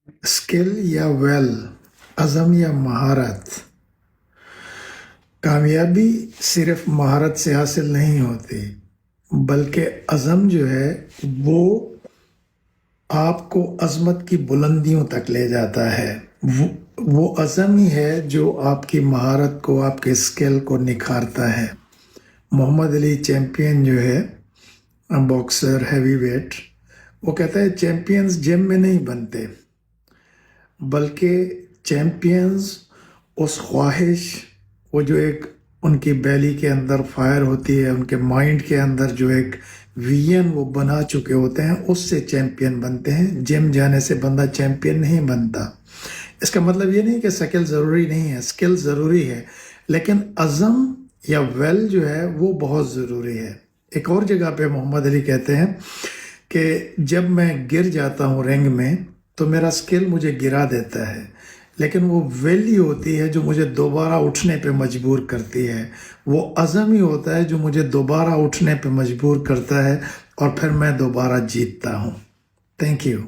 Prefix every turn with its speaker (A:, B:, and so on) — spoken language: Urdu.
A: اسکل یا ویل، عزم یا مہارت. کامیابی صرف مہارت سے حاصل نہیں ہوتی، بلکہ عزم جو ہے وہ آپ کو عظمت کی بلندیوں تک لے جاتا ہے. وہ عزم ہی ہے جو آپ کی مہارت کو، آپ کے اسکل کو نکھارتا ہے. محمد علی چیمپئن جو ہے باکسر ہیوی ویٹ، وہ کہتا ہے چیمپئنز جم میں نہیں بنتے، بلکہ چیمپئنز اس خواہش، وہ جو ایک ان کی بیلی کے اندر فائر ہوتی ہے، ان کے مائنڈ کے اندر جو ایک ویژن وہ بنا چکے ہوتے ہیں، اس سے چیمپئن بنتے ہیں. جم جانے سے بندہ چیمپئن نہیں بنتا. اس کا مطلب یہ نہیں کہ سکل ضروری نہیں ہے، سکل ضروری ہے، لیکن عزم یا ویل جو ہے وہ بہت ضروری ہے. ایک اور جگہ پہ محمد علی کہتے ہیں کہ جب میں گر جاتا ہوں رنگ میں تو میرا سکل مجھے گرا دیتا ہے، لیکن وہ ویلی ہوتی ہے جو مجھے دوبارہ اٹھنے پہ مجبور کرتی ہے. وہ عزم ہی ہوتا ہے جو مجھے دوبارہ اٹھنے پہ مجبور کرتا ہے، اور پھر میں دوبارہ جیتتا ہوں. Thank you.